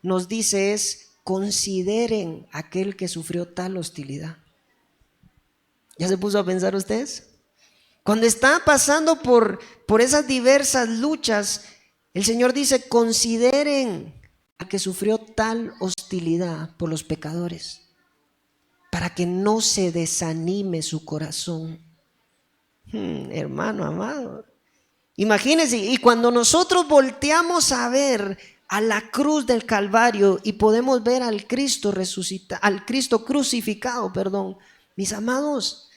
nos dice es: consideren aquel que sufrió tal hostilidad. ¿Ya se puso a pensar ustedes? Cuando está pasando por esas diversas luchas, el Señor dice: consideren al que sufrió tal hostilidad por los pecadores, para que no se desanime su corazón. Hermano amado, imagínense, y cuando nosotros volteamos a ver a la cruz del Calvario y podemos ver al Cristo resucitado, al Cristo crucificado, perdón, mis amados,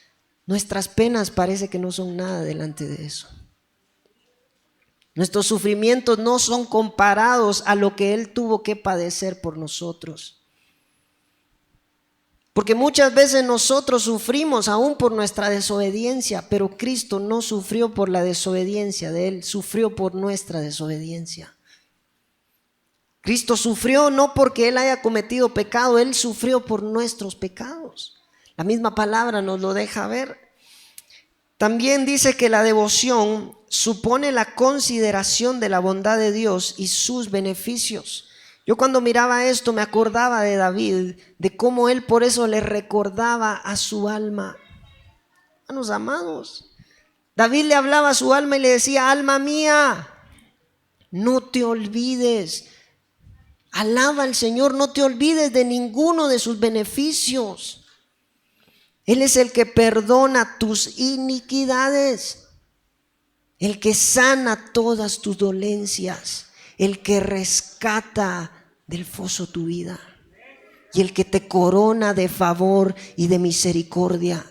nuestras penas parece que no son nada delante de eso. Nuestros sufrimientos no son comparados a lo que Él tuvo que padecer por nosotros. Porque muchas veces nosotros sufrimos aún por nuestra desobediencia, pero Cristo no sufrió por la desobediencia de Él, sufrió por nuestra desobediencia. Cristo sufrió no porque Él haya cometido pecado, Él sufrió por nuestros pecados. La misma palabra nos lo deja ver. También dice que la devoción supone la consideración de la bondad de Dios y sus beneficios. Yo cuando miraba esto me acordaba de David, de cómo él por eso le recordaba a su alma. Hermanos amados, David le hablaba a su alma y le decía: alma mía, no te olvides, alaba al Señor, no te olvides de ninguno de sus beneficios. Él es el que perdona tus iniquidades, el que sana todas tus dolencias, el que rescata del foso tu vida y el que te corona de favor y de misericordia.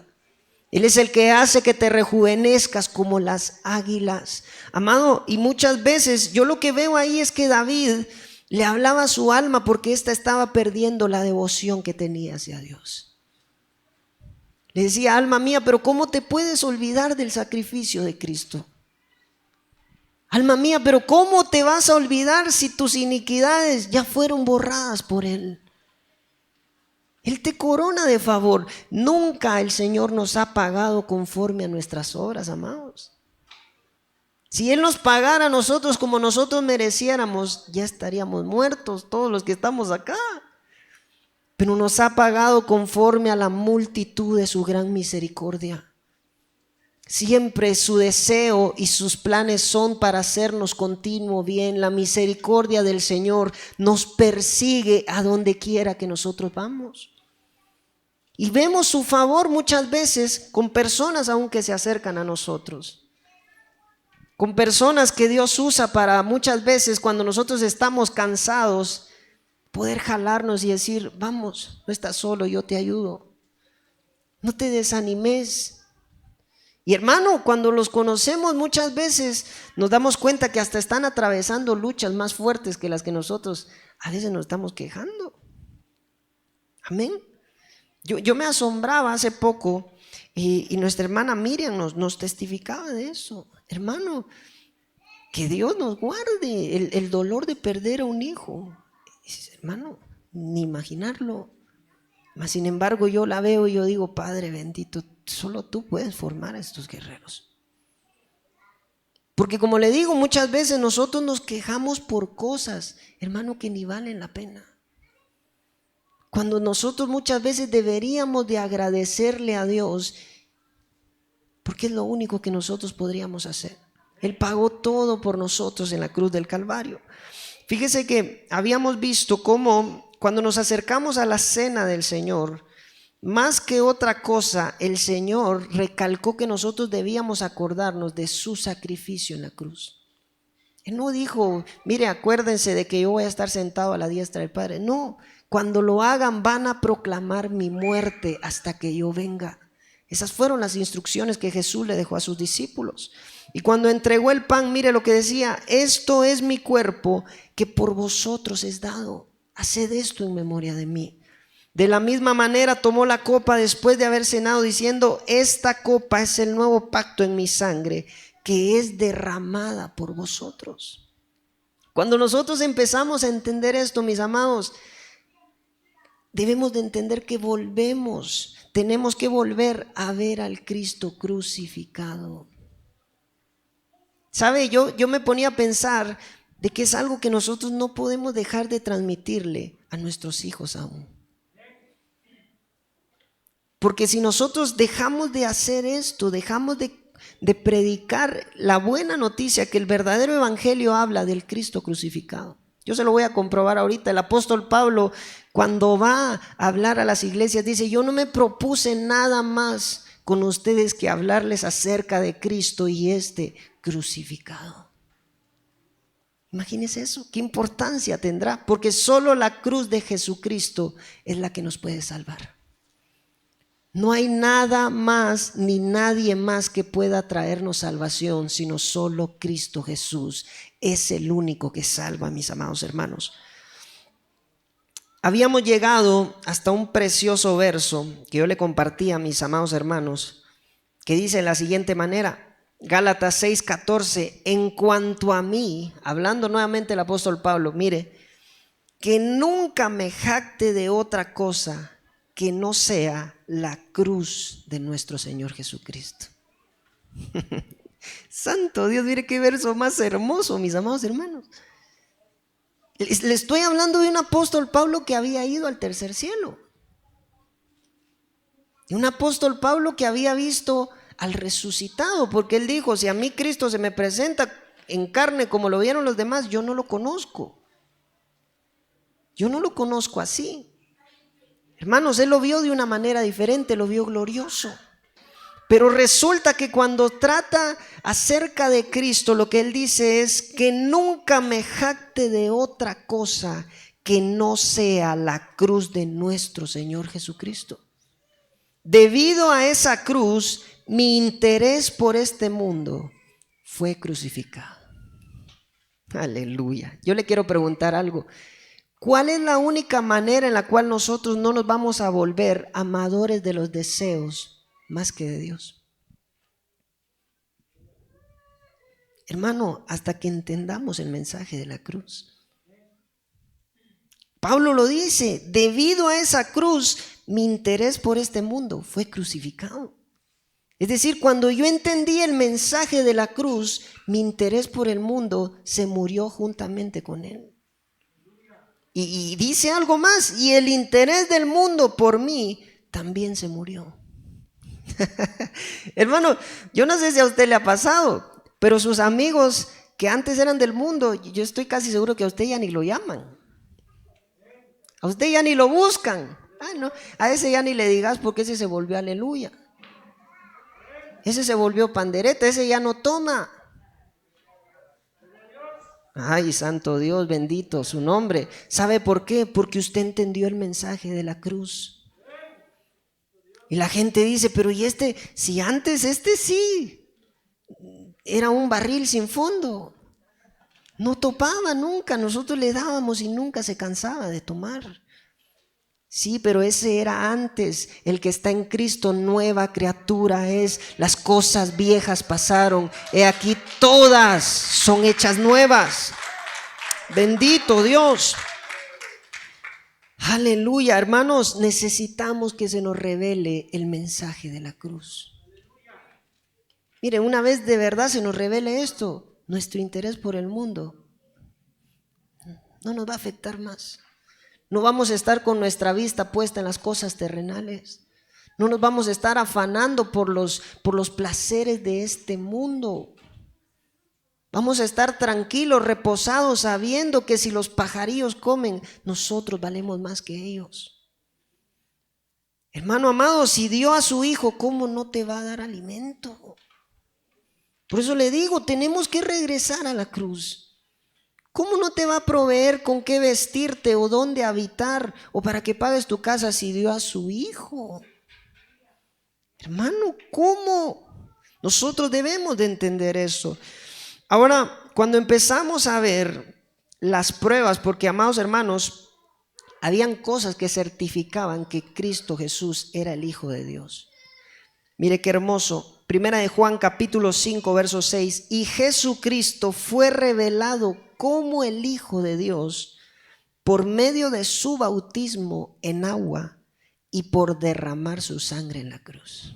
Él es el que hace que te rejuvenezcas como las águilas. Amado, y muchas veces yo lo que veo ahí es que David le hablaba a su alma porque ésta estaba perdiendo la devoción que tenía hacia Dios. Le decía: alma mía, pero ¿cómo te puedes olvidar del sacrificio de Cristo? Alma mía, pero ¿cómo te vas a olvidar si tus iniquidades ya fueron borradas por Él? Él te corona de favor. Nunca el Señor nos ha pagado conforme a nuestras obras, amados. Si Él nos pagara a nosotros como nosotros mereciéramos, ya estaríamos muertos todos los que estamos acá. Pero nos ha pagado conforme a la multitud de su gran misericordia. Siempre su deseo y sus planes son para hacernos continuo bien. La misericordia del Señor nos persigue a donde quiera que nosotros vamos. Y vemos su favor muchas veces con personas aún que se acercan a nosotros. Con personas que Dios usa para muchas veces cuando nosotros estamos cansados, poder jalarnos y decir: vamos, no estás solo, yo te ayudo. No te desanimes. Y hermano, cuando los conocemos muchas veces nos damos cuenta que hasta están atravesando luchas más fuertes que las que nosotros a veces nos estamos quejando. Amén. Yo me asombraba hace poco y nuestra hermana Miriam nos testificaba de eso. Hermano, que Dios nos guarde el dolor de perder a un hijo. Hermano, ni imaginarlo. Mas sin embargo yo la veo y yo digo: Padre bendito, solo tú puedes formar a estos guerreros. Porque como le digo, muchas veces nosotros nos quejamos por cosas, hermano, que ni valen la pena. Cuando nosotros muchas veces deberíamos de agradecerle a Dios, porque es lo único que nosotros podríamos hacer. Él pagó todo por nosotros en la cruz del Calvario. Fíjese que habíamos visto cómo cuando nos acercamos a la cena del Señor, más que otra cosa, el Señor recalcó que nosotros debíamos acordarnos de su sacrificio en la cruz. Él no dijo: mire, acuérdense de que yo voy a estar sentado a la diestra del Padre. No, cuando lo hagan van a proclamar mi muerte hasta que yo venga. Esas fueron las instrucciones que Jesús le dejó a sus discípulos. Y cuando entregó el pan, mire lo que decía: esto es mi cuerpo que por vosotros es dado. Haced esto en memoria de mí. De la misma manera tomó la copa después de haber cenado, diciendo: esta copa es el nuevo pacto en mi sangre, que es derramada por vosotros. Cuando nosotros empezamos a entender esto, mis amados, debemos de entender que tenemos que volver a ver al Cristo crucificado. ¿Sabe? Yo me ponía a pensar, de que es algo que nosotros no podemos dejar de transmitirle a nuestros hijos aún. Porque si nosotros dejamos de hacer esto, dejamos de predicar la buena noticia, que el verdadero evangelio habla del Cristo crucificado. Yo se lo voy a comprobar ahorita. El apóstol Pablo, cuando va a hablar a las iglesias, dice: yo no me propuse nada más con ustedes que hablarles acerca de Cristo y este crucificado. Imagínense eso, qué importancia tendrá, porque solo la cruz de Jesucristo es la que nos puede salvar. No hay nada más ni nadie más que pueda traernos salvación, sino solo Cristo Jesús. Es el único que salva, mis amados hermanos. Habíamos llegado hasta un precioso verso que yo le compartí a mis amados hermanos, que dice de la siguiente manera: Gálatas 6:14, en cuanto a mí, hablando nuevamente el apóstol Pablo, mire, que nunca me jacte de otra cosa que no sea la cruz de nuestro Señor Jesucristo. Santo Dios, mire qué verso más hermoso, mis amados hermanos. Le estoy hablando de un apóstol Pablo que había ido al tercer cielo. De un apóstol Pablo que había visto al resucitado, porque él dijo: si a mí Cristo se me presenta en carne como lo vieron los demás, yo no lo conozco. Yo no lo conozco así. Hermanos, él lo vio de una manera diferente, lo vio glorioso. Pero resulta que cuando trata acerca de Cristo, lo que él dice es que nunca me jacte de otra cosa que no sea la cruz de nuestro Señor Jesucristo. Debido a esa cruz, mi interés por este mundo fue crucificado. Aleluya. Yo le quiero preguntar algo. ¿Cuál es la única manera en la cual nosotros no nos vamos a volver amadores de los deseos más que de Dios? Hermano, hasta que entendamos el mensaje de la cruz. Pablo lo dice: debido a esa cruz, mi interés por este mundo fue crucificado. Es decir, cuando yo entendí el mensaje de la cruz, mi interés por el mundo se murió juntamente con él. Y dice algo más: y el interés del mundo por mí también se murió. Hermano, yo no sé si a usted le ha pasado, pero sus amigos que antes eran del mundo, yo estoy casi seguro que a usted ya ni lo llaman. A usted ya ni lo buscan. No, a ese ya ni le digas, porque ese se volvió aleluya. Ese se volvió pandereta, ese ya no toma. Ay, santo Dios, bendito su nombre. ¿Sabe por qué? Porque usted entendió el mensaje de la cruz. Y la gente dice: pero ¿y este? Si antes sí era un barril sin fondo, no topaba nunca, nosotros le dábamos y nunca se cansaba de tomar. Sí, pero ese era antes. El que está en Cristo, nueva criatura es. Las cosas viejas pasaron, he aquí todas son hechas nuevas. Bendito Dios. Aleluya, hermanos, necesitamos que se nos revele el mensaje de la cruz. Mire, una vez de verdad se nos revele esto, nuestro interés por el mundo no nos va a afectar más. No vamos a estar con nuestra vista puesta en las cosas terrenales. No nos vamos a estar afanando por los placeres de este mundo. Vamos a estar tranquilos, reposados, sabiendo que si los pajarillos comen, nosotros valemos más que ellos. Hermano amado, si dio a su hijo, ¿cómo no te va a dar alimento? Por eso le digo, tenemos que regresar a la cruz. ¿Cómo no te va a proveer con qué vestirte o dónde habitar o para que pagues tu casa si dio a su hijo? Hermano, ¿cómo? Nosotros debemos de entender eso. Ahora, cuando empezamos a ver las pruebas, porque amados hermanos, habían cosas que certificaban que Cristo Jesús era el Hijo de Dios. Mire qué hermoso. Primera de Juan capítulo 5 verso 6. Y Jesucristo fue revelado como el Hijo de Dios por medio de su bautismo en agua y por derramar su sangre en la cruz.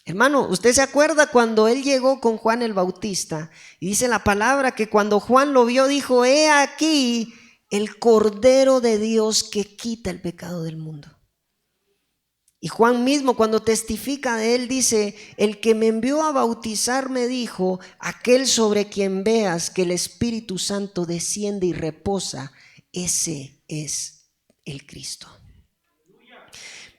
Hermano, ¿usted se acuerda cuando él llegó con Juan el Bautista? Y dice la palabra que cuando Juan lo vio, dijo: he aquí el Cordero de Dios que quita el pecado del mundo. Y Juan mismo, cuando testifica de él, dice: el que me envió a bautizar me dijo: aquel sobre quien veas que el Espíritu Santo desciende y reposa, ese es el Cristo.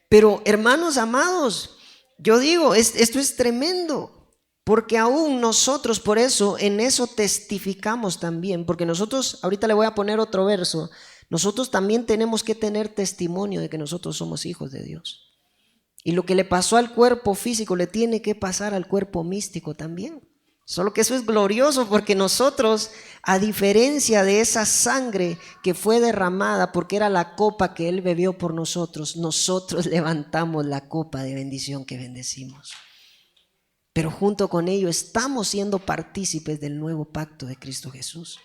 Pero hermanos amados, yo digo, esto es tremendo, porque aún nosotros, por eso, en eso testificamos también, porque nosotros, ahorita le voy a poner otro verso, nosotros también tenemos que tener testimonio de que nosotros somos hijos de Dios. Y lo que le pasó al cuerpo físico le tiene que pasar al cuerpo místico también. Solo que eso es glorioso, porque nosotros, a diferencia de esa sangre que fue derramada, porque era la copa que Él bebió por nosotros, nosotros levantamos la copa de bendición que bendecimos. Pero junto con ello estamos siendo partícipes del nuevo pacto de Cristo Jesús.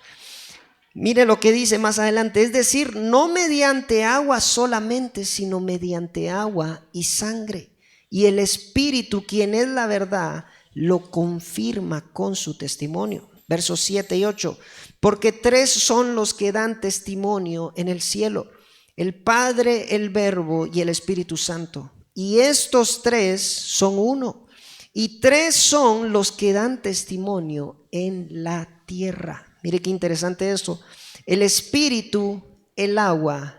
Mire lo que dice más adelante, es decir, no mediante agua solamente, sino mediante agua y sangre. Y el Espíritu, quien es la verdad, lo confirma con su testimonio. Versos 7 y 8. Porque tres son los que dan testimonio en el cielo: el Padre, el Verbo y el Espíritu Santo. Y estos tres son uno. Y tres son los que dan testimonio en la tierra. Mire qué interesante esto: el Espíritu, el agua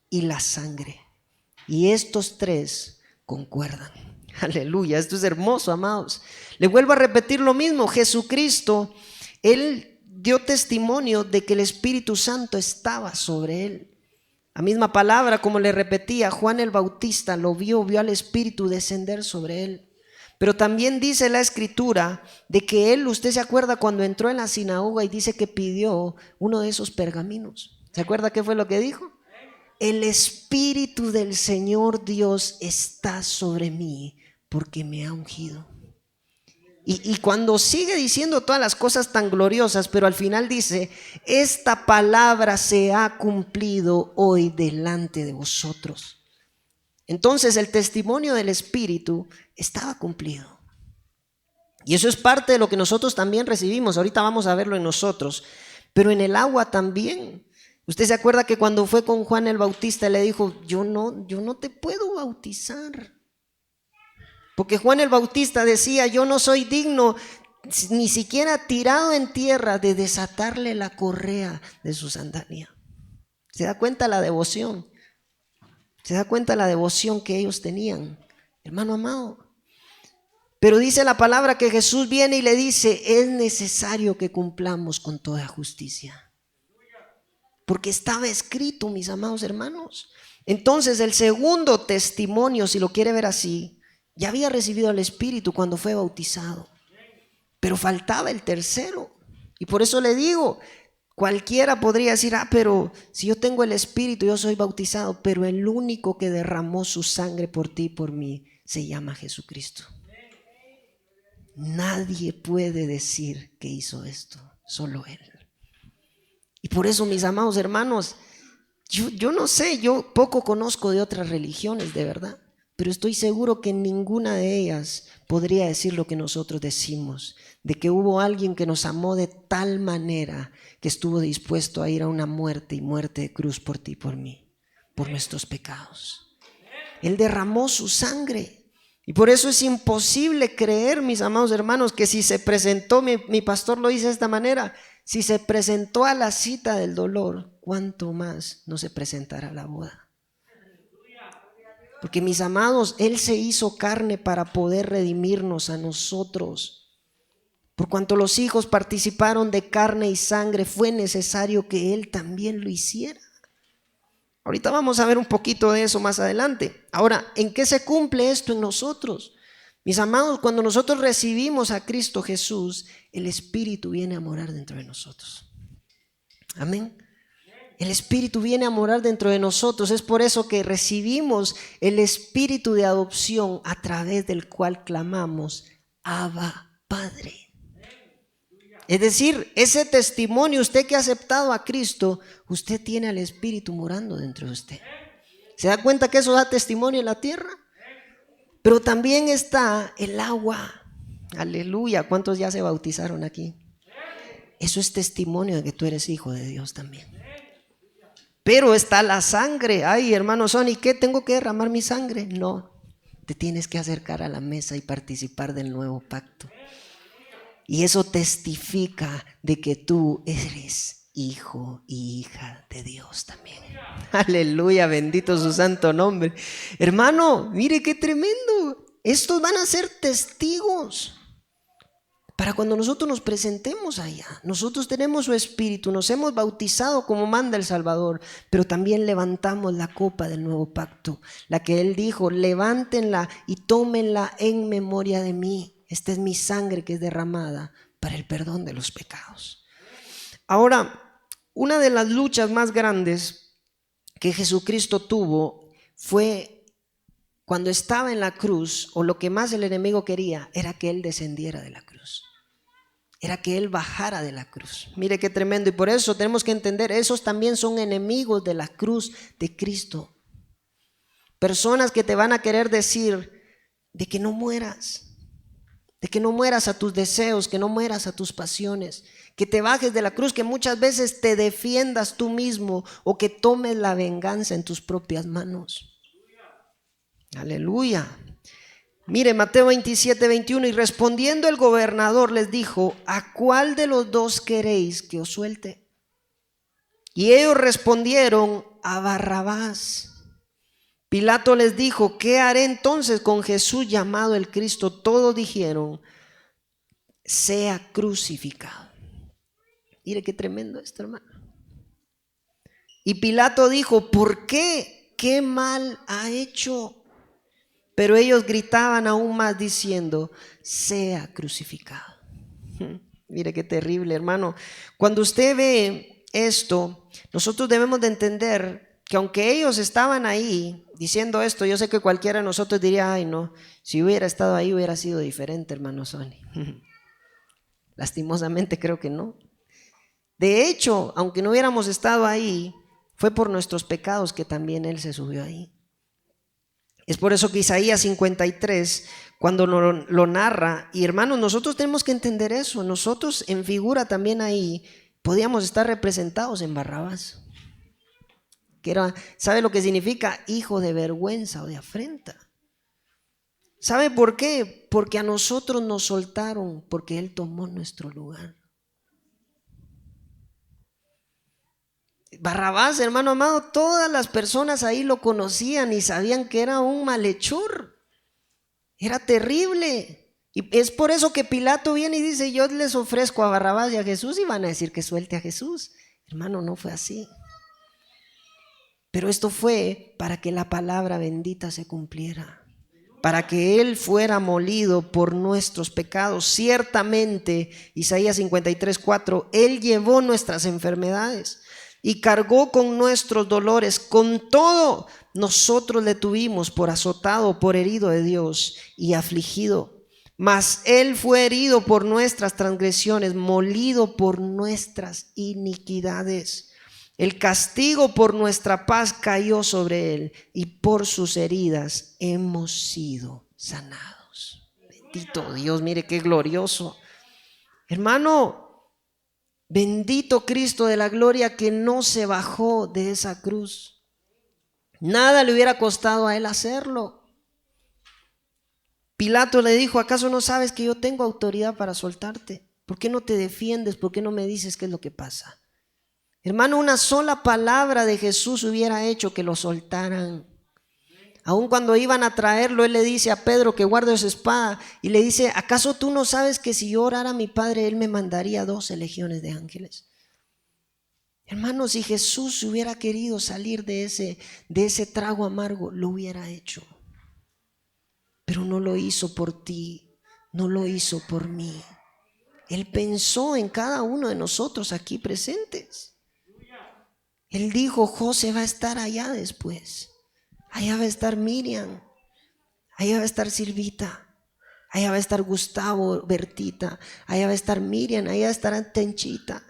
y la sangre. Y estos tres concuerdan. Aleluya, esto es hermoso, amados. Le vuelvo a repetir lo mismo. Jesucristo, Él dio testimonio de que el Espíritu Santo estaba sobre Él. La misma palabra, como le repetía, Juan el Bautista lo vio al Espíritu descender sobre Él. Pero también dice la Escritura de que Él, usted se acuerda cuando entró en la sinagoga y dice que pidió uno de esos pergaminos. ¿Se acuerda qué fue lo que dijo? El Espíritu del Señor Dios está sobre mí porque me ha ungido. Y cuando sigue diciendo todas las cosas tan gloriosas, pero al final dice: esta palabra se ha cumplido hoy delante de vosotros. Entonces el testimonio del Espíritu estaba cumplido. Y eso es parte de lo que nosotros también recibimos. Ahorita vamos a verlo en nosotros. Pero en el agua también. Usted se acuerda que cuando fue con Juan el Bautista le dijo: yo no te puedo bautizar. Porque Juan el Bautista decía: yo no soy digno, ni siquiera tirado en tierra, de desatarle la correa de su sandalia. ¿Se da cuenta la devoción? ¿Se da cuenta la devoción que ellos tenían, hermano amado? Pero dice la palabra que Jesús viene y le dice: es necesario que cumplamos con toda justicia. Porque estaba escrito, mis amados hermanos. Entonces el segundo testimonio, si lo quiere ver así, ya había recibido al Espíritu cuando fue bautizado. Pero faltaba el tercero. Y por eso le digo, cualquiera podría decir: pero si yo tengo el Espíritu, yo soy bautizado. Pero el único que derramó su sangre por ti y por mí se llama Jesucristo. Nadie puede decir que hizo esto, solo Él. Y por eso, mis amados hermanos, yo no sé, yo poco conozco de otras religiones, de verdad, pero estoy seguro que ninguna de ellas podría decir lo que nosotros decimos, de que hubo alguien que nos amó de tal manera que estuvo dispuesto a ir a una muerte y muerte de cruz por ti y por mí, por nuestros pecados. Él derramó su sangre. Y por eso es imposible creer, mis amados hermanos, que si se presentó, mi pastor lo dice de esta manera: si se presentó a la cita del dolor, ¿cuánto más no se presentará a la boda? Porque, mis amados, Él se hizo carne para poder redimirnos a nosotros. Por cuanto los hijos participaron de carne y sangre, fue necesario que Él también lo hiciera. Ahorita vamos a ver un poquito de eso más adelante. Ahora, ¿en qué se cumple esto en nosotros? Mis amados, cuando nosotros recibimos a Cristo Jesús, el Espíritu viene a morar dentro de nosotros. Amén. El Espíritu viene a morar dentro de nosotros. Es por eso que recibimos el Espíritu de adopción, a través del cual clamamos: Abba, Padre. Es decir, ese testimonio, usted que ha aceptado a Cristo, usted tiene al Espíritu morando dentro de usted. ¿Se da cuenta que eso da testimonio en la tierra? Pero también está el agua. Aleluya. ¿Cuántos ya se bautizaron aquí? Eso es testimonio de que tú eres hijo de Dios también. Pero está la sangre. Ay, hermano Sonny, ¿qué? ¿Tengo que derramar mi sangre? No. Te tienes que acercar a la mesa y participar del nuevo pacto. Y eso testifica de que tú eres hijo y hija de Dios también. Aleluya, bendito su santo nombre. Hermano, mire qué tremendo. Estos van a ser testigos para cuando nosotros nos presentemos allá. Nosotros tenemos su espíritu, nos hemos bautizado como manda el Salvador, pero también levantamos la copa del nuevo pacto, la que Él dijo, levántenla y tómenla en memoria de mí. Esta es mi sangre que es derramada para el perdón de los pecados. Ahora, una de las luchas más grandes que Jesucristo tuvo fue cuando estaba en la cruz, o lo que más el enemigo quería era que Él descendiera de la cruz. Era que Él bajara de la cruz. Mire qué tremendo. Y por eso tenemos que entender, esos también son enemigos de la cruz de Cristo. Personas que te van a querer decir de que no mueras. De que no mueras a tus deseos, que no mueras a tus pasiones, que te bajes de la cruz, que muchas veces te defiendas tú mismo o que tomes la venganza en tus propias manos. Aleluya. Mire, Mateo 27, 21, y respondiendo el gobernador les dijo, ¿a cuál de los dos queréis que os suelte? Y ellos respondieron, a Barrabás. Pilato les dijo, ¿qué haré entonces con Jesús llamado el Cristo? Todos dijeron, sea crucificado. Mire qué tremendo esto, hermano. Y Pilato dijo, ¿por qué? ¿Qué mal ha hecho? Pero ellos gritaban aún más diciendo, sea crucificado. Mire qué terrible, hermano. Cuando usted ve esto, nosotros debemos de entender que aunque ellos estaban ahí diciendo esto, yo sé que cualquiera de nosotros diría, ay no, si hubiera estado ahí hubiera sido diferente, hermano Sonny. Lastimosamente creo que no. De hecho, aunque no hubiéramos estado ahí, fue por nuestros pecados que también Él se subió ahí. Es por eso que Isaías 53, cuando lo narra, y hermanos, nosotros tenemos que entender eso, nosotros en figura también ahí podíamos estar representados en Barrabás, que era, ¿sabe lo que significa? Hijo de vergüenza o de afrenta. ¿Sabe por qué? Porque a nosotros nos soltaron, porque Él tomó nuestro lugar. Barrabás, hermano amado, todas las personas ahí lo conocían y sabían que era un malhechor. Era terrible. Y es por eso que Pilato viene y dice, yo les ofrezco a Barrabás y a Jesús, y van a decir que suelte a Jesús. Hermano, no fue así. Pero esto fue para que la palabra bendita se cumpliera, para que Él fuera molido por nuestros pecados. Ciertamente, Isaías 53, 4, Él llevó nuestras enfermedades y cargó con nuestros dolores. Con todo, nosotros le tuvimos por azotado, por herido de Dios y afligido. Mas Él fue herido por nuestras transgresiones, molido por nuestras iniquidades. El castigo por nuestra paz cayó sobre Él, y por sus heridas hemos sido sanados. Bendito Dios, mire qué glorioso. Hermano, bendito Cristo de la gloria, que no se bajó de esa cruz. Nada le hubiera costado a Él hacerlo. Pilato le dijo, ¿acaso no sabes que yo tengo autoridad para soltarte? ¿Por qué no te defiendes? ¿Por qué no me dices qué es lo que pasa? Hermano, una sola palabra de Jesús hubiera hecho que lo soltaran. Aun cuando iban a traerlo, Él le dice a Pedro que guarde su espada y le dice, ¿acaso tú no sabes que si yo orara a mi Padre, Él me mandaría 12 legiones de ángeles? Hermano, si Jesús hubiera querido salir de ese trago amargo, lo hubiera hecho. Pero no lo hizo por ti, no lo hizo por mí. Él pensó en cada uno de nosotros aquí presentes. Él dijo, José va a estar allá después. Allá va a estar Miriam. Allá va a estar Silvita. Allá va a estar Gustavo, Bertita. Allá va a estar Miriam. Allá estará Tenchita.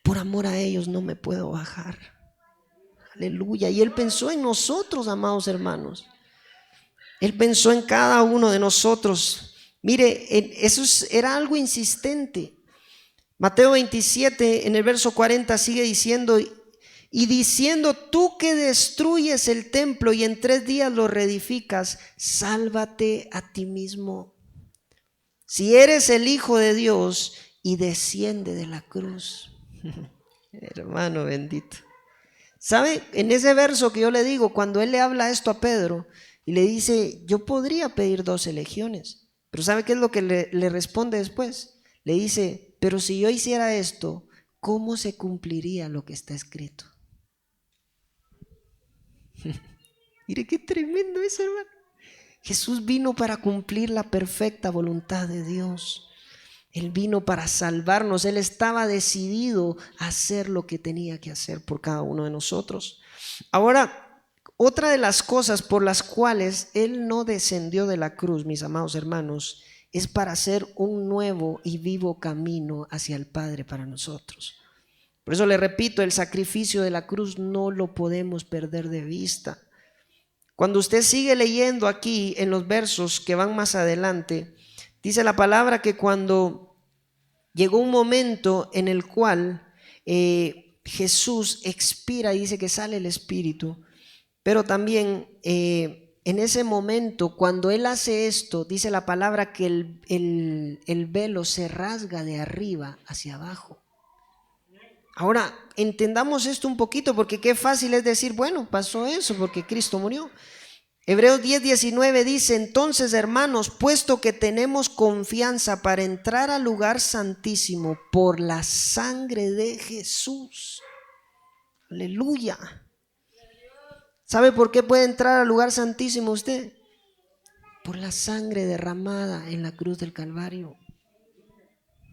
Por amor a ellos no me puedo bajar. Aleluya. Y Él pensó en nosotros, amados hermanos. Él pensó en cada uno de nosotros. Mire, eso era algo insistente. Mateo 27, en el verso 40, sigue diciendo, y diciendo, tú que destruyes el templo y en 3 días lo reedificas, sálvate a ti mismo. Si eres el Hijo de Dios, y desciende de la cruz. Hermano bendito. ¿Sabe? En ese verso que yo le digo, cuando él le habla esto a Pedro y le dice, yo podría pedir 12 legiones, pero ¿sabe qué es lo que le responde después? Le dice, pero si yo hiciera esto, ¿cómo se cumpliría lo que está escrito? Mire qué tremendo es, hermano. Jesús vino para cumplir la perfecta voluntad de Dios. Él vino para salvarnos. Él estaba decidido a hacer lo que tenía que hacer por cada uno de nosotros. Ahora, otra de las cosas por las cuales Él no descendió de la cruz, mis amados hermanos, es para hacer un nuevo y vivo camino hacia el Padre para nosotros. Por eso le repito, el sacrificio de la cruz no lo podemos perder de vista. Cuando usted sigue leyendo aquí en los versos que van más adelante, dice la palabra que cuando llegó un momento en el cual Jesús expira y dice que sale el Espíritu, pero también en ese momento, cuando Él hace esto, dice la palabra que el velo se rasga de arriba hacia abajo. Ahora, entendamos esto un poquito, porque qué fácil es decir, bueno, pasó eso porque Cristo murió. Hebreos 10:19 dice, entonces hermanos, puesto que tenemos confianza para entrar al lugar santísimo por la sangre de Jesús. Aleluya. ¿Sabe por qué puede entrar al lugar santísimo usted? Por la sangre derramada en la cruz del Calvario.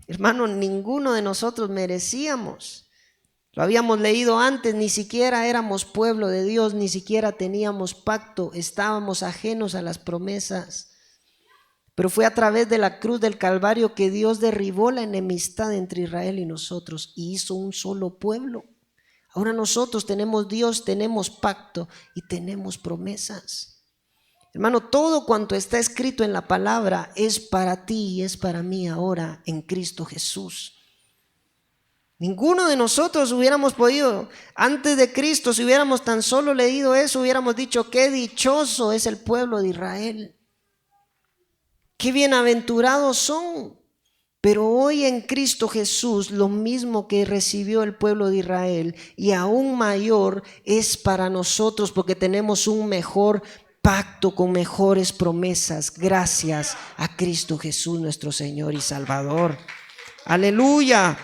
Hermano, ninguno de nosotros merecíamos. Lo habíamos leído antes, ni siquiera éramos pueblo de Dios, ni siquiera teníamos pacto, estábamos ajenos a las promesas. Pero fue a través de la cruz del Calvario que Dios derribó la enemistad entre Israel y nosotros y hizo un solo pueblo. Ahora nosotros tenemos Dios, tenemos pacto y tenemos promesas. Hermano, todo cuanto está escrito en la palabra es para ti y es para mí ahora en Cristo Jesús. Ninguno de nosotros hubiéramos podido, antes de Cristo, si hubiéramos tan solo leído eso, hubiéramos dicho, qué dichoso es el pueblo de Israel. Qué bienaventurados son. Pero hoy en Cristo Jesús, lo mismo que recibió el pueblo de Israel y aún mayor es para nosotros, porque tenemos un mejor pacto con mejores promesas, gracias a Cristo Jesús, nuestro Señor y Salvador. Aleluya.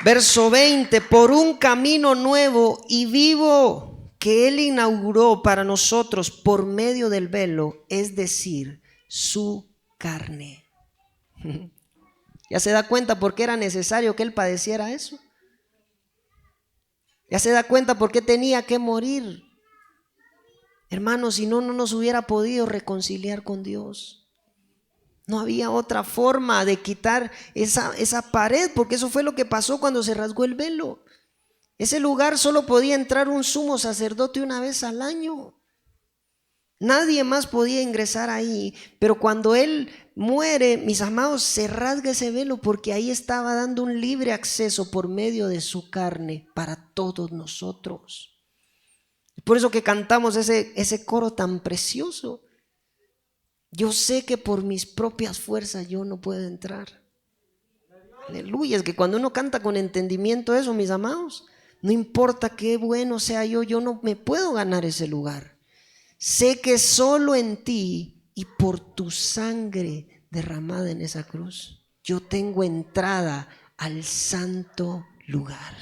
Verso 20, por un camino nuevo y vivo que Él inauguró para nosotros por medio del velo, es decir, su carne. ¿Ya se da cuenta por qué era necesario que Él padeciera eso? ¿Ya se da cuenta por qué tenía que morir? Hermanos, si no, no nos hubiera podido reconciliar con Dios. No había otra forma de quitar esa pared, porque eso fue lo que pasó cuando se rasgó el velo. Ese lugar solo podía entrar un sumo sacerdote una vez al año. Nadie más podía ingresar ahí. Pero cuando Él muere, mis amados, se rasga ese velo porque ahí estaba dando un libre acceso por medio de su carne para todos nosotros. Por eso que cantamos ese coro tan precioso. Yo sé que por mis propias fuerzas yo no puedo entrar. Aleluya, es que cuando uno canta con entendimiento eso, mis amados, no importa qué bueno sea yo no me puedo ganar ese lugar. Sé que solo en ti y por tu sangre derramada en esa cruz, yo tengo entrada al santo lugar.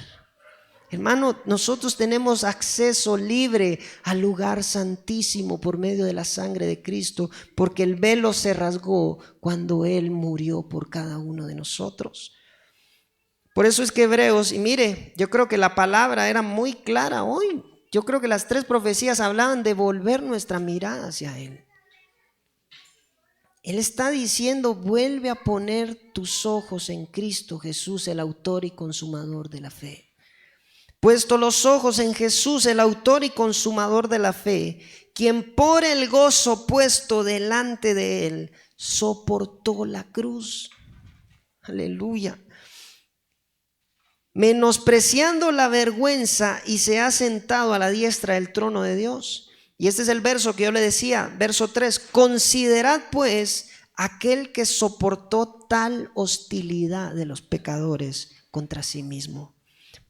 Hermano, nosotros tenemos acceso libre al lugar santísimo por medio de la sangre de Cristo, porque el velo se rasgó cuando Él murió por cada uno de nosotros. Por eso es que Hebreos, y mire, yo creo que la palabra era muy clara hoy. Yo creo que las 3 profecías hablaban de volver nuestra mirada hacia Él. Él está diciendo, vuelve a poner tus ojos en Cristo Jesús, el autor y consumador de la fe. Puesto los ojos en Jesús, el autor y consumador de la fe, quien por el gozo puesto delante de él soportó la cruz. Aleluya. Menospreciando la vergüenza, y se ha sentado a la diestra del trono de Dios. Y este es el verso que yo le decía, verso 3. Considerad pues aquel que soportó tal hostilidad de los pecadores contra sí mismo,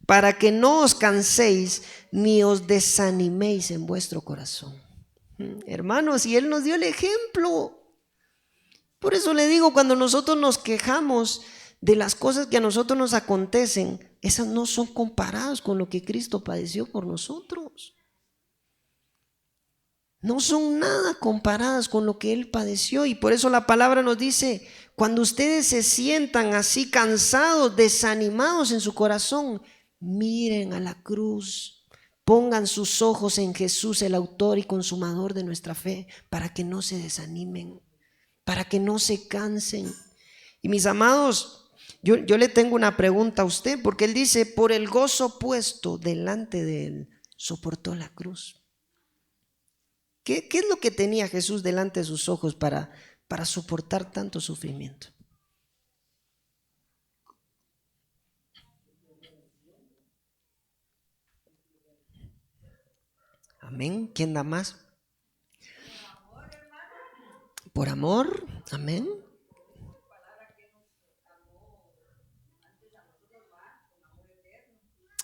para que no os canséis ni os desaniméis en vuestro corazón. Hermanos, y Él nos dio el ejemplo. Por eso le digo, cuando nosotros nos quejamos de las cosas que a nosotros nos acontecen, esas no son comparadas con lo que Cristo padeció por nosotros. No son nada comparadas con lo que Él padeció. Y por eso la palabra nos dice, cuando ustedes se sientan así cansados, desanimados en su corazón, miren a la cruz, pongan sus ojos en Jesús, el autor y consumador de nuestra fe, para que no se desanimen, para que no se cansen. Y mis amados, yo le tengo una pregunta a usted, porque Él dice, por el gozo puesto delante de Él, soportó la cruz. ¿Qué es lo que tenía Jesús delante de sus ojos para soportar tanto sufrimiento? Amén. ¿Quién da más? Por amor. Amén.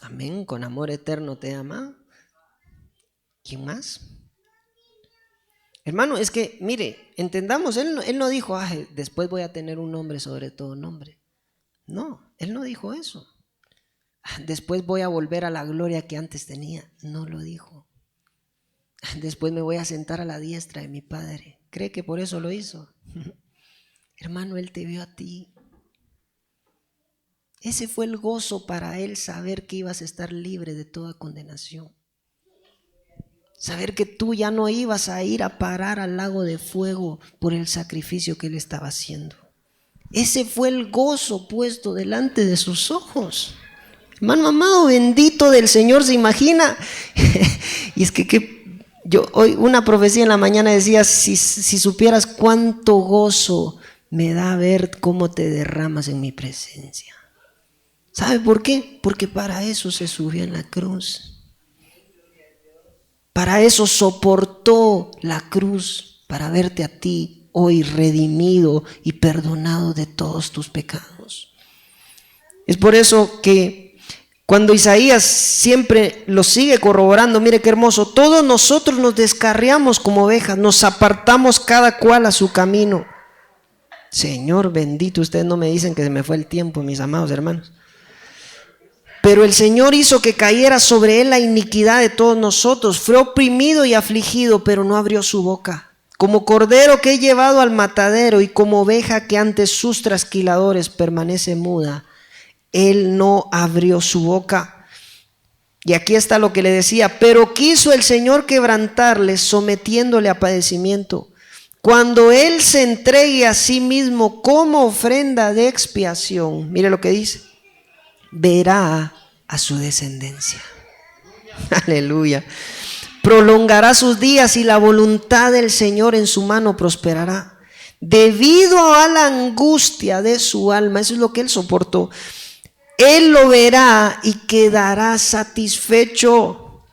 Amén. Con amor eterno te ama. ¿Quién más? Hermano, es que, mire, entendamos, Él no dijo, después voy a tener un nombre sobre todo nombre. No, Él no dijo eso. Después voy a volver a la gloria que antes tenía. No lo dijo. Después me voy a sentar a la diestra de mi Padre. ¿Cree que por eso lo hizo? Hermano, Él te vio a ti. Ese fue el gozo para Él, saber que ibas a estar libre de toda condenación. Saber que tú ya no ibas a ir a parar al lago de fuego por el sacrificio que Él estaba haciendo. Ese fue el gozo puesto delante de sus ojos. Hermano amado, bendito del Señor, ¿se imagina? Y es que yo hoy una profecía en la mañana decía, si supieras cuánto gozo me da ver cómo te derramas en mi presencia. ¿Sabe por qué? Porque para eso se subió en la cruz. Para eso soportó la cruz, para verte a ti hoy redimido y perdonado de todos tus pecados. Es por eso que cuando Isaías siempre lo sigue corroborando, mire qué hermoso, todos nosotros nos descarriamos como ovejas, nos apartamos cada cual a su camino. Señor bendito, ustedes no me dicen que se me fue el tiempo, mis amados hermanos. Pero el Señor hizo que cayera sobre él la iniquidad de todos nosotros. Fue oprimido y afligido, pero no abrió su boca. Como cordero que he llevado al matadero y como oveja que ante sus trasquiladores permanece muda, él no abrió su boca. Y aquí está lo que le decía, pero quiso el Señor quebrantarle, sometiéndole a padecimiento. Cuando él se entregue a sí mismo como ofrenda de expiación, mire lo que dice, verá a su descendencia. Aleluya. Prolongará sus días y la voluntad del Señor en su mano prosperará. Debido a la angustia de su alma, eso es lo que él soportó, él lo verá y quedará satisfecho.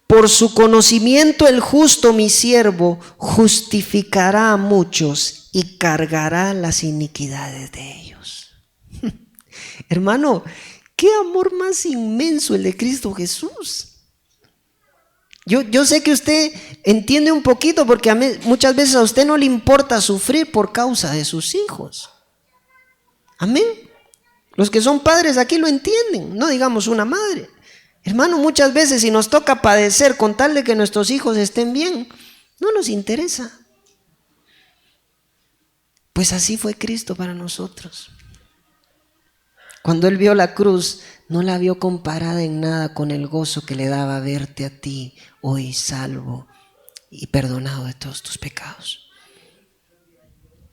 Por su conocimiento el justo, mi siervo, justificará a muchos y cargará las iniquidades de ellos. Hermano, qué amor más inmenso el de Cristo Jesús. Yo sé que usted entiende un poquito porque muchas veces a usted no le importa sufrir por causa de sus hijos. Amén. Los que son padres aquí lo entienden, no digamos una madre. Hermano, muchas veces si nos toca padecer con tal de que nuestros hijos estén bien, no nos interesa. Pues así fue Cristo para nosotros. Cuando Él vio la cruz, no la vio comparada en nada con el gozo que le daba verte a ti hoy salvo y perdonado de todos tus pecados.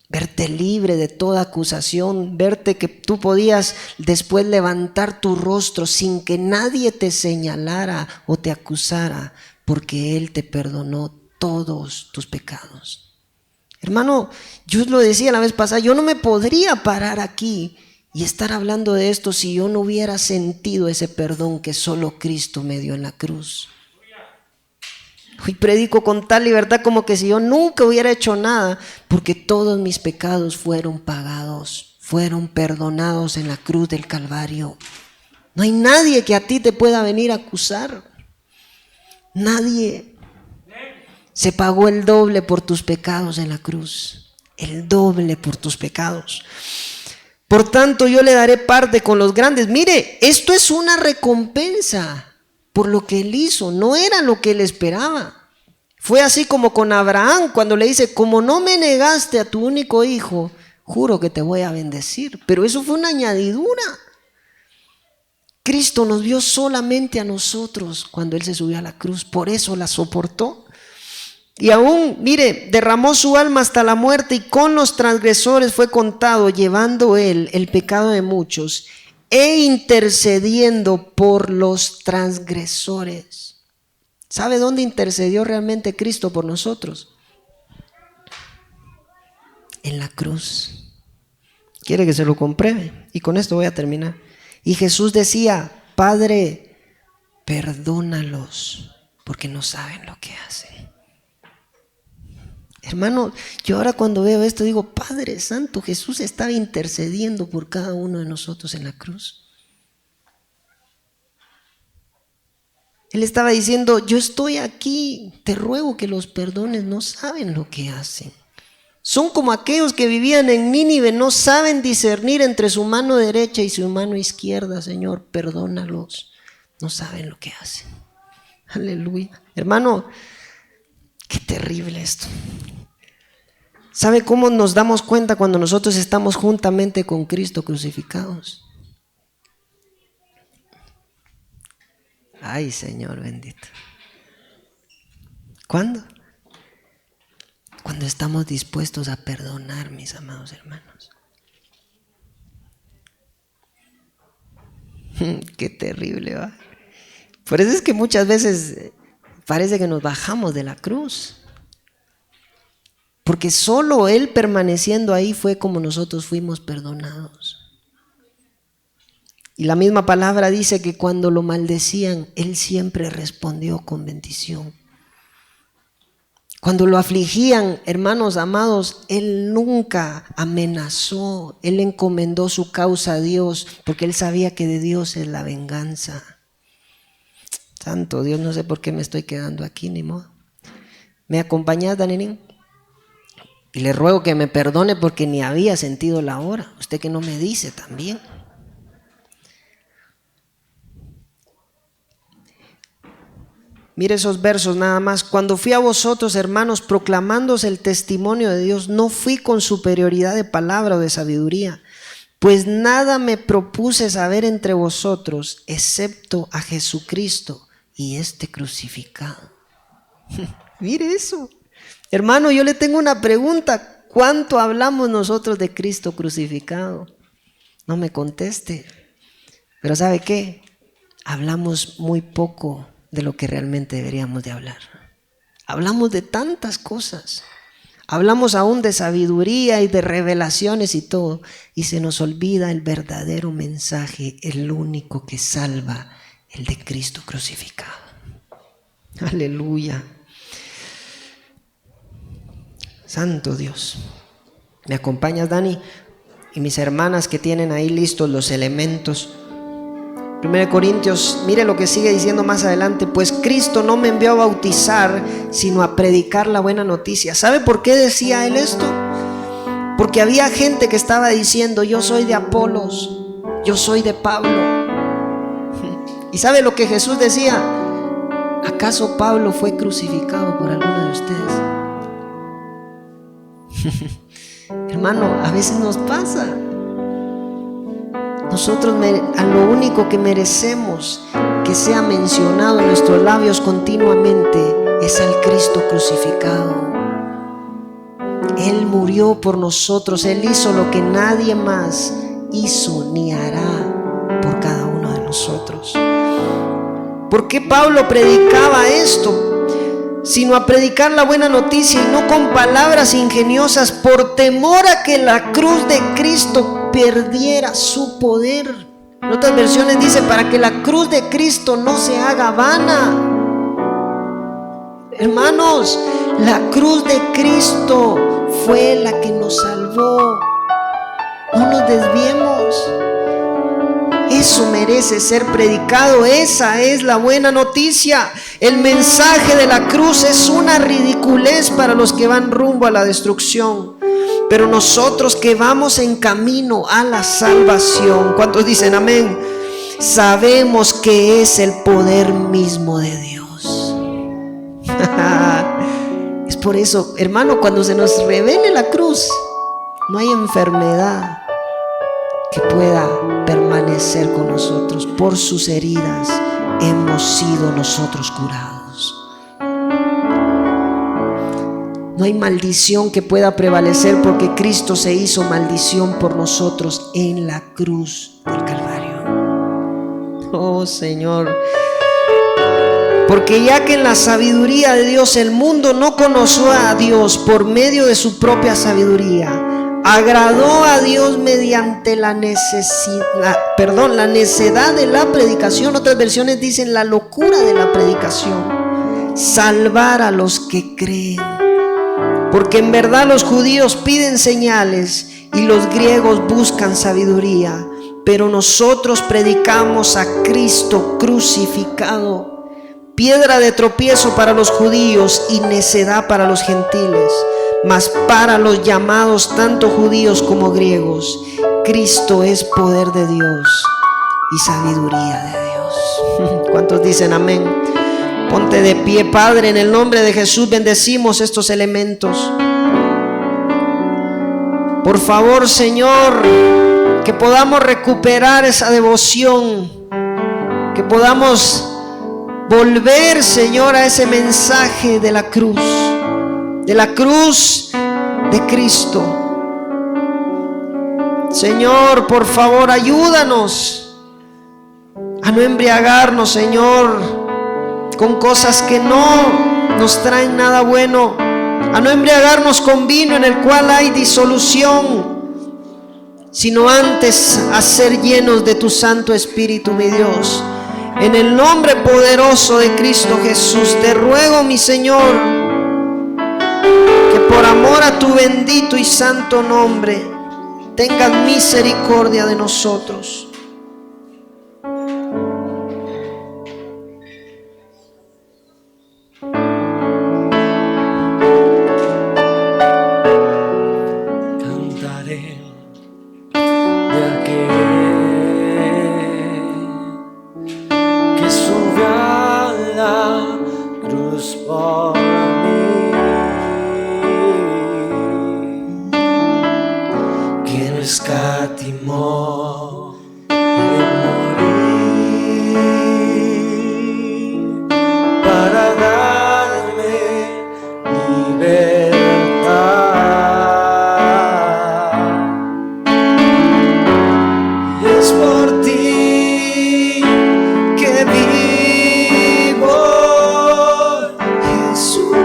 Verte libre de toda acusación, verte que tú podías después levantar tu rostro sin que nadie te señalara o te acusara, porque Él te perdonó todos tus pecados. Hermano, yo lo decía la vez pasada, yo no me podría parar aquí y estar hablando de esto si yo no hubiera sentido ese perdón que solo Cristo me dio en la cruz. Hoy predico con tal libertad como que si yo nunca hubiera hecho nada, porque todos mis pecados fueron pagados, fueron perdonados en la cruz del Calvario. No hay nadie que a ti te pueda venir a acusar. Nadie. Se pagó el doble por tus pecados en la cruz. El doble por tus pecados. Por tanto, yo le daré parte con los grandes. Mire, esto es una recompensa por lo que él hizo. No era lo que él esperaba. Fue así como con Abraham, cuando le dice, como no me negaste a tu único hijo, juro que te voy a bendecir. Pero eso fue una añadidura. Cristo nos vio solamente a nosotros cuando él se subió a la cruz. Por eso la soportó. Y aún, mire, derramó su alma hasta la muerte y con los transgresores fue contado, llevando él el pecado de muchos e intercediendo por los transgresores. ¿Sabe dónde intercedió realmente Cristo por nosotros? En la cruz. ¿Quiere que se lo compruebe? Y con esto voy a terminar. Y Jesús decía, Padre, perdónalos porque no saben lo que hacen. Hermano, yo ahora cuando veo esto digo, Padre Santo, Jesús estaba intercediendo por cada uno de nosotros en la cruz. Él estaba diciendo, yo estoy aquí, te ruego que los perdones, no saben lo que hacen. Son como aquellos que vivían en Nínive, no saben discernir entre su mano derecha y su mano izquierda. Señor, perdónalos, no saben lo que hacen. Aleluya. Hermano, qué terrible esto. ¿Sabe cómo nos damos cuenta cuando nosotros estamos juntamente con Cristo crucificados? Ay, Señor bendito. ¿Cuándo? Cuando estamos dispuestos a perdonar, mis amados hermanos. Qué terrible, ¿va? Por eso es que muchas veces parece que nos bajamos de la cruz. Porque solo Él permaneciendo ahí fue como nosotros fuimos perdonados. Y la misma palabra dice que cuando lo maldecían, Él siempre respondió con bendición. Cuando lo afligían, hermanos amados, Él nunca amenazó. Él encomendó su causa a Dios, porque Él sabía que de Dios es la venganza. Santo Dios, no sé por qué me estoy quedando aquí, ni modo. ¿Me acompañas, Danielín? Y le ruego que me perdone porque ni había sentido la hora. Usted que no me dice también. Mire esos versos nada más. Cuando fui a vosotros, hermanos, proclamándoos el testimonio de Dios, no fui con superioridad de palabra o de sabiduría, pues nada me propuse saber entre vosotros, excepto a Jesucristo y este crucificado. Mire eso. Hermano, yo le tengo una pregunta. ¿Cuánto hablamos nosotros de Cristo crucificado? No me conteste. Pero ¿sabe qué? Hablamos muy poco de lo que realmente deberíamos de hablar. Hablamos de tantas cosas. Hablamos aún de sabiduría y de revelaciones y todo. Y se nos olvida el verdadero mensaje, el único que salva, el de Cristo crucificado. Aleluya. Santo Dios. ¿Me acompañas, Dani? Y mis hermanas que tienen ahí listos los elementos. 1 Corintios, mire lo que sigue diciendo más adelante. Pues Cristo no me envió a bautizar, sino a predicar la buena noticia. ¿Sabe por qué decía él esto? Porque había gente que estaba diciendo, yo soy de Apolos, yo soy de Pablo. ¿Y sabe lo que Jesús decía? ¿Acaso Pablo fue crucificado por alguno de ustedes? Hermano, a veces nos pasa. Nosotros a lo único que merecemos que sea mencionado en nuestros labios continuamente es al Cristo crucificado. Él murió por nosotros. Él hizo lo que nadie más hizo ni hará por cada uno de nosotros. ¿Por qué Pablo predicaba esto? sino a predicar la buena noticia y no con palabras ingeniosas, por temor a que la cruz de Cristo perdiera su poder. En otras versiones dice, para que la cruz de Cristo no se haga vana. Hermanos, la cruz de Cristo fue la que nos salvó. No nos desviemos. Eso merece ser predicado. Esa es la buena noticia. El mensaje de la cruz es una ridiculez para los que van rumbo a la destrucción. Pero nosotros que vamos en camino a la salvación, ¿cuántos dicen amén? Sabemos que es el poder mismo de Dios. Es por eso, hermano, cuando se nos revele la cruz, no hay enfermedad que pueda permanecer con nosotros. Por sus heridas hemos sido nosotros curados. No hay maldición que pueda prevalecer, porque Cristo se hizo maldición por nosotros en la cruz del Calvario. Oh Señor, porque ya que en la sabiduría de Dios el mundo no conoció a Dios por medio de su propia sabiduría, agradó a Dios mediante la necedad de la predicación. Otras versiones dicen la locura de la predicación, salvar a los que creen. Porque en verdad los judíos piden señales y los griegos buscan sabiduría, pero nosotros predicamos a Cristo crucificado, piedra de tropiezo para los judíos y necedad para los gentiles. Mas para los llamados, tanto judíos como griegos, Cristo es poder de Dios y sabiduría de Dios. ¿Cuántos dicen amén? Ponte de pie, Padre, en el nombre de Jesús bendecimos estos elementos. Por favor, Señor, que podamos recuperar esa devoción, que podamos volver, Señor, a ese mensaje de la cruz de Cristo. Señor, por favor, ayúdanos a no embriagarnos, Señor, con cosas que no nos traen nada bueno, a no embriagarnos con vino en el cual hay disolución, sino antes a ser llenos de tu Santo Espíritu, mi Dios. En el nombre poderoso de Cristo Jesús, te ruego, mi Señor, que por amor a tu bendito y santo nombre tengas misericordia de nosotros. Cantaré de aquel que subió a la cruz por escatimó en morir para darme libertad. Y es por ti que vivo, Jesús.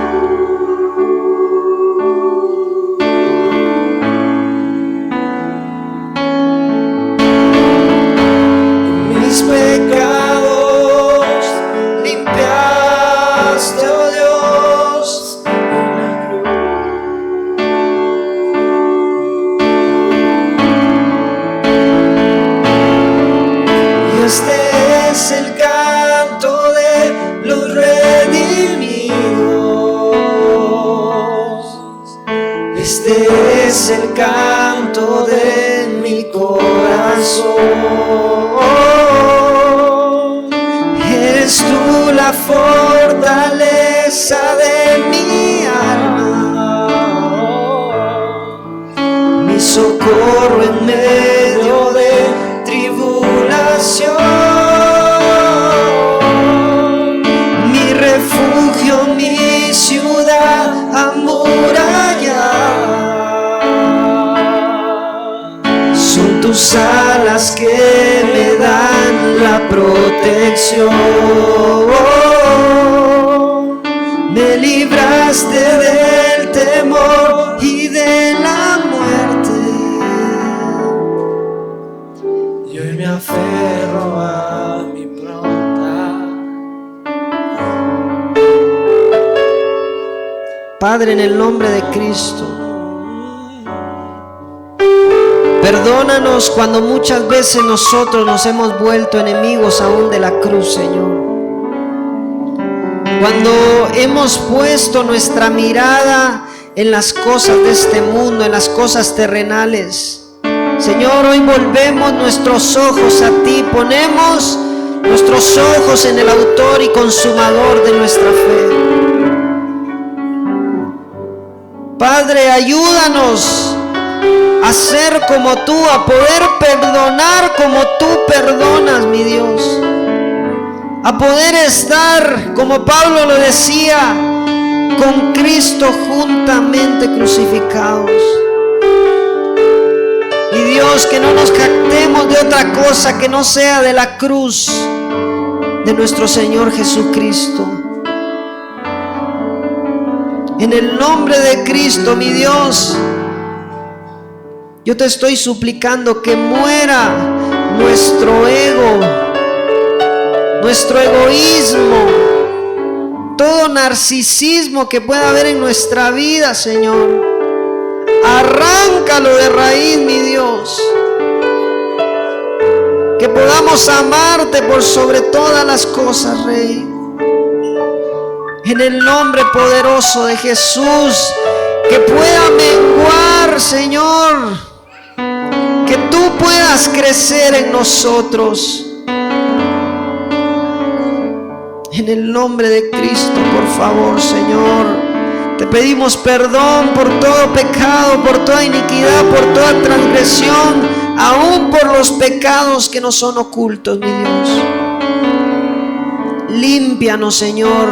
Pecados limpiaste, oh Dios, en la cruz. Y este es el canto de los redimidos. Este es el canto de mi corazón. Eres tú la fortaleza de mi alma, mi socorro en medio de tribulación, mi refugio, mi ciudad amurallada. Son tus alas que me dan la protección. Me libraste del temor y de la muerte. Y hoy me aferro a mi pronta. Padre, en el nombre de Cristo, perdónanos cuando muchas veces nosotros nos hemos vuelto enemigos aún de la cruz, Señor. Cuando hemos puesto nuestra mirada en las cosas de este mundo, en las cosas terrenales. Señor, hoy volvemos nuestros ojos a ti, ponemos nuestros ojos en el autor y consumador de nuestra fe. Padre, ayúdanos a ser como tú, a poder perdonar como tú perdonas, mi Dios. A poder estar, como Pablo lo decía, con Cristo juntamente crucificados. Y Dios, que no nos jactemos de otra cosa que no sea de la cruz de nuestro Señor Jesucristo. En el nombre de Cristo, mi Dios, yo te estoy suplicando que muera nuestro ego, nuestro egoísmo, todo narcisismo que pueda haber en nuestra vida, Señor. Arráncalo de raíz, mi Dios. Que podamos amarte por sobre todas las cosas, Rey. En el nombre poderoso de Jesús, que pueda menguar, Señor, que tú puedas crecer en nosotros. En el nombre de Cristo, por favor, Señor, te pedimos perdón por todo pecado, por toda iniquidad, por toda transgresión, aún por los pecados que nos son ocultos, mi Dios. Límpianos, Señor.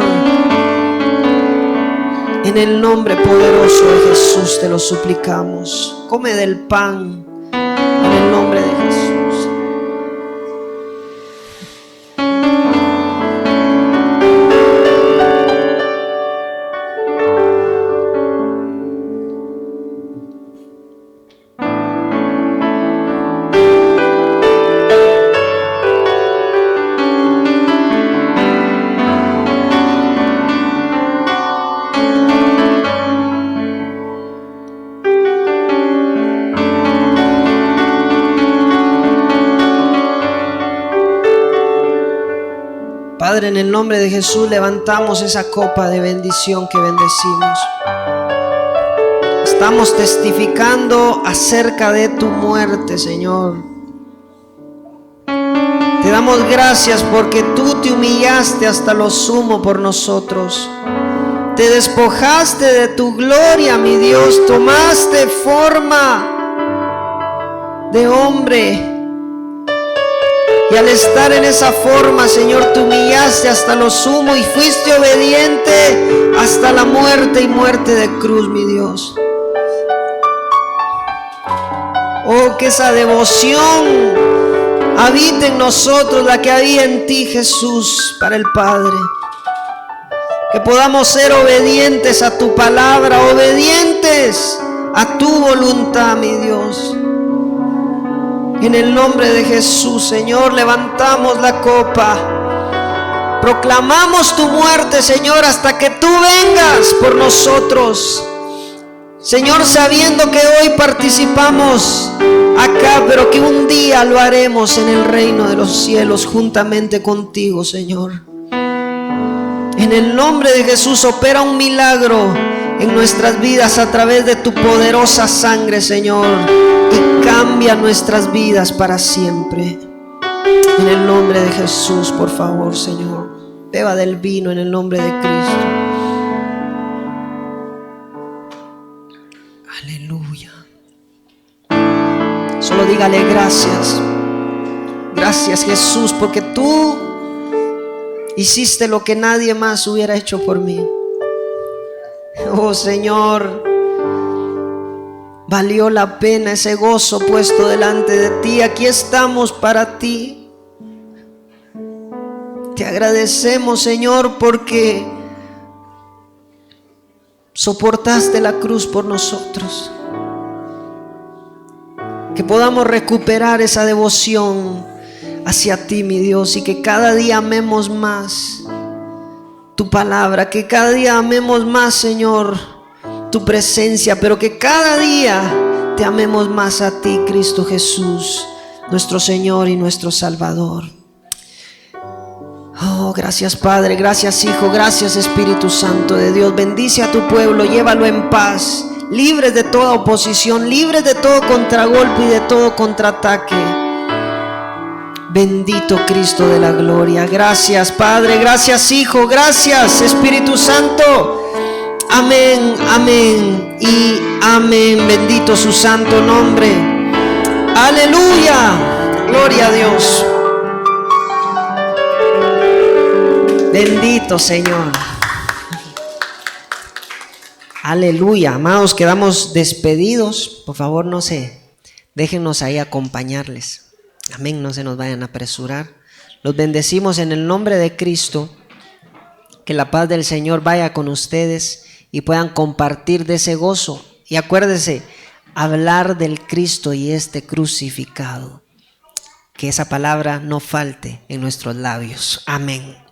En el nombre poderoso de Jesús te lo suplicamos. Come del pan en el nombre de Jesús. Padre, en el nombre de Jesús levantamos esa copa de bendición que bendecimos. Estamos testificando acerca de tu muerte, Señor. Te damos gracias porque tú te humillaste hasta lo sumo por nosotros. Te despojaste de tu gloria, mi Dios. Tomaste forma de hombre. Y al estar en esa forma, Señor, te humillaste hasta lo sumo y fuiste obediente hasta la muerte y muerte de cruz, mi Dios. Oh, que esa devoción habite en nosotros, la que había en ti, Jesús, para el Padre. Que podamos ser obedientes a tu palabra, obedientes a tu voluntad, mi Dios. En el nombre de Jesús, Señor, levantamos la copa. Proclamamos tu muerte, Señor, hasta que tú vengas por nosotros. Señor, sabiendo que hoy participamos acá, pero que un día lo haremos en el reino de los cielos juntamente contigo, Señor. En el nombre de Jesús, opera un milagro en nuestras vidas a través de tu poderosa sangre, Señor, y cambia nuestras vidas para siempre. En el nombre de Jesús, por favor, Señor, beba del vino en el nombre de Cristo. Aleluya. Solo dígale gracias. Gracias, Jesús, porque tú hiciste lo que nadie más hubiera hecho por mí. Oh, Señor, valió la pena ese gozo puesto delante de ti. Aquí estamos para ti. Te agradecemos, Señor, porque soportaste la cruz por nosotros. Que podamos recuperar esa devoción hacia ti, mi Dios, y que cada día amemos más tu palabra, que cada día amemos más, Señor, tu presencia, pero que cada día te amemos más a ti, Cristo Jesús, nuestro Señor y nuestro Salvador. Oh, gracias Padre, gracias Hijo, gracias Espíritu Santo de Dios. Bendice a tu pueblo, llévalo en paz, libres de toda oposición, libres de todo contragolpe y de todo contraataque. Bendito Cristo de la gloria. Gracias Padre, gracias Hijo, gracias Espíritu Santo. Amén, amén y amén. Bendito su santo nombre. Aleluya, gloria a Dios. Bendito Señor. Aleluya. Amados, quedamos despedidos. Por favor, no se déjenos ahí acompañarles. Amén, no se nos vayan a apresurar. Los bendecimos en el nombre de Cristo. Que la paz del Señor vaya con ustedes y puedan compartir de ese gozo. Y acuérdese, hablar del Cristo y este crucificado. Que esa palabra no falte en nuestros labios. Amén.